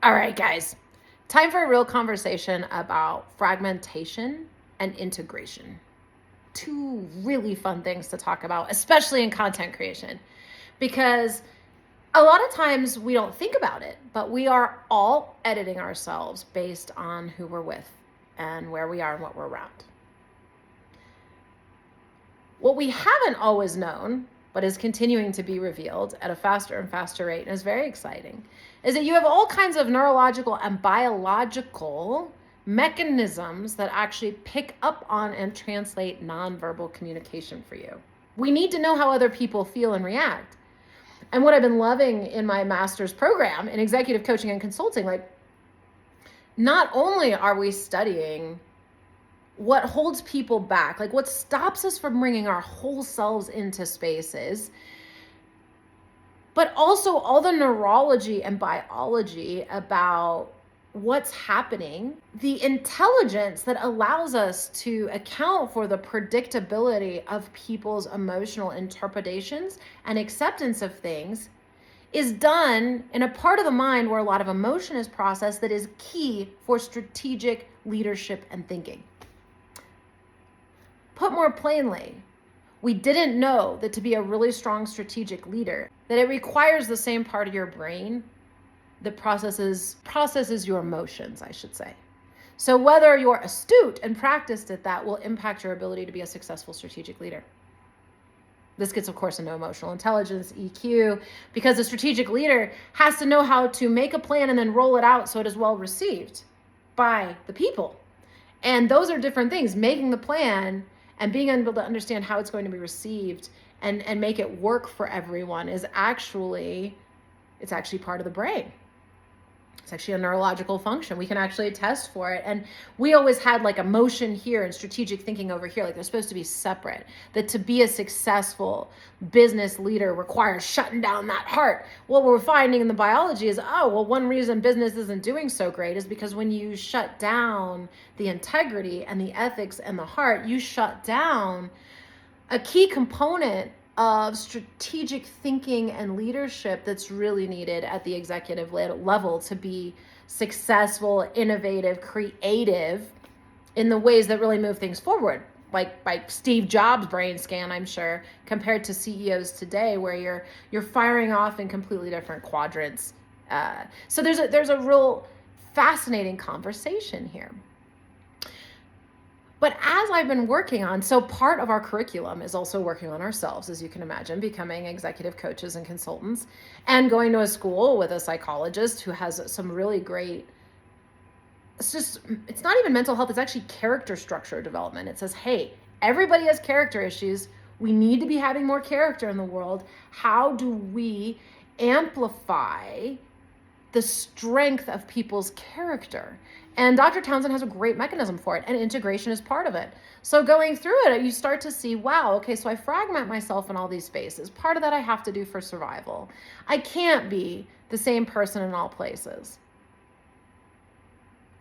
All right, guys, time for a real conversation about fragmentation and integration. Two really fun things to talk about, especially in content creation, because a lot of times we don't think about it, but we are all editing ourselves based on who we're with and where we are and what we're around. What we haven't always known, but is continuing to be revealed at a faster and faster rate, and is very exciting, is that you have all kinds of neurological and biological mechanisms that actually pick up on and translate nonverbal communication for you. We need to know how other people feel and react. And what I've been loving in my master's program in executive coaching and consulting, like, not only are we studying what holds people back, like what stops us from bringing our whole selves into spaces, but also all the neurology and biology about what's happening, the intelligence that allows us to account for the predictability of people's emotional interpretations and acceptance of things is done in a part of the mind where a lot of emotion is processed that is key for strategic leadership and thinking. Put more plainly, we didn't know that to be a really strong strategic leader, that it requires the same part of your brain that processes your emotions, I should say. So whether you're astute and practiced at that will impact your ability to be a successful strategic leader. This gets, of course, into emotional intelligence, EQ, because a strategic leader has to know how to make a plan and then roll it out so it is well received by the people. And those are different things. Making the plan and being able to understand how it's going to be received and make it work for everyone is actually part of the brain. It's actually a neurological function. We can actually test for it. And we always had like emotion here and strategic thinking over here. Like they're supposed to be separate. That to be a successful business leader requires shutting down that heart. What we're finding in the biology is, one reason business isn't doing so great is because when you shut down the integrity and the ethics and the heart, you shut down a key component of strategic thinking and leadership that's really needed at the executive level to be successful, innovative, creative in the ways that really move things forward. Like by Steve Jobs' brain scan, I'm sure, compared to CEOs today, where you're firing off in completely different quadrants. So there's a real fascinating conversation here. But as I've been working on, so part of our curriculum is also working on ourselves, as you can imagine, becoming executive coaches and consultants, and going to a school with a psychologist who has some really great, it's not even mental health, it's actually character structure development. It says, hey, everybody has character issues. We need to be having more character in the world. How do we amplify the strength of people's character? And Dr. Townsend has a great mechanism for it, and integration is part of it. So going through it, you start to see, wow, okay, so I fragment myself in all these spaces. Part of that I have to do for survival. I can't be the same person in all places.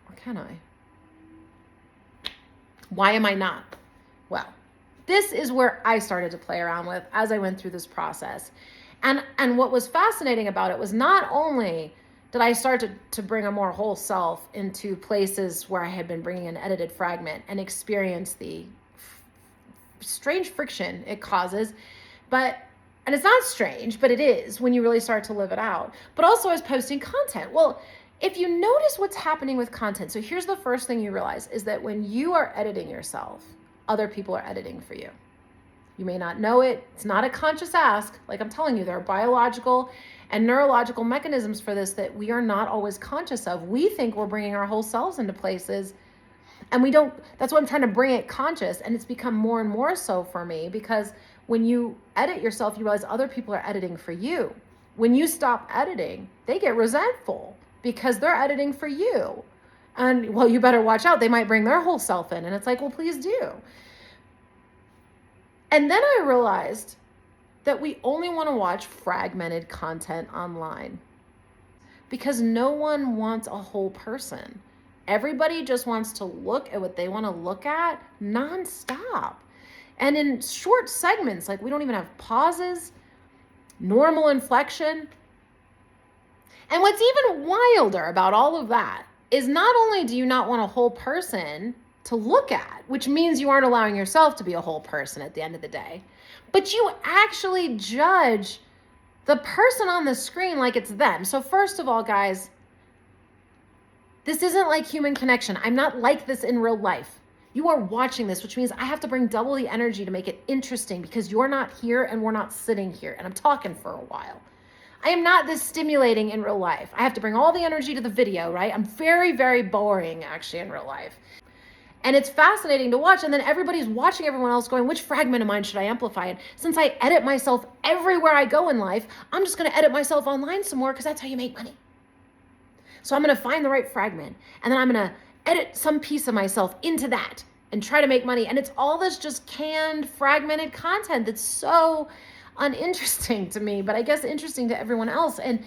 Or can I? Why am I not? Well, this is where I started to play around with as I went through this process. And what was fascinating about it was not only did I start to bring a more whole self into places where I had been bringing an edited fragment and experience the strange friction it causes, and it's not strange, but it is when you really start to live it out. But also I was posting content. Well, if you notice what's happening with content, so here's the first thing you realize is that when you are editing yourself, other people are editing for you. You may not know it. It's not a conscious ask. Like I'm telling you, there are biological and neurological mechanisms for this that we are not always conscious of. We think we're bringing our whole selves into places, and we don't. That's why I'm trying to bring it conscious, and it's become more and more so for me, because when you edit yourself, you realize other people are editing for you. When you stop editing, they get resentful because they're editing for you. And well, you better watch out. They might bring their whole self in. And it's like, well, please do. And then I realized that we only want to watch fragmented content online because no one wants a whole person. Everybody just wants to look at what they want to look at nonstop. And in short segments, like we don't even have pauses, normal inflection. And what's even wilder about all of that is not only do you not want a whole person to look at, which means you aren't allowing yourself to be a whole person at the end of the day, but you actually judge the person on the screen like it's them. So first of all, guys, this isn't like human connection. I'm not like this in real life. You are watching this, which means I have to bring double the energy to make it interesting because you're not here and we're not sitting here and I'm talking for a while. I am not this stimulating in real life. I have to bring all the energy to the video, right? I'm very, very boring actually in real life. And it's fascinating to watch. And then everybody's watching everyone else going, which fragment of mine should I amplify? And since I edit myself everywhere I go in life, I'm just going to edit myself online some more because that's how you make money. So I'm going to find the right fragment and then I'm going to edit some piece of myself into that and try to make money. And it's all this just canned, fragmented content that's so uninteresting to me, but I guess interesting to everyone else. And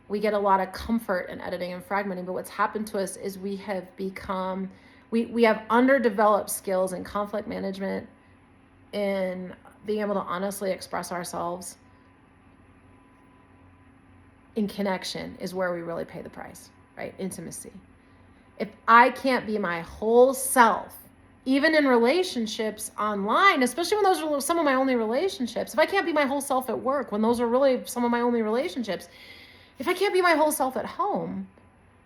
we get a lot of comfort in editing and fragmenting, but what's happened to us is we have become, we have underdeveloped skills in conflict management, in being able to honestly express ourselves. In connection is where we really pay the price, right? Intimacy. If I can't be my whole self, even in relationships online, especially when those are some of my only relationships, if I can't be my whole self at work, when those are really some of my only relationships, if I can't be my whole self at home,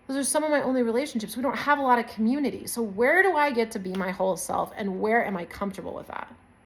those are some of my only relationships. We don't have a lot of community. So where do I get to be my whole self and where am I comfortable with that?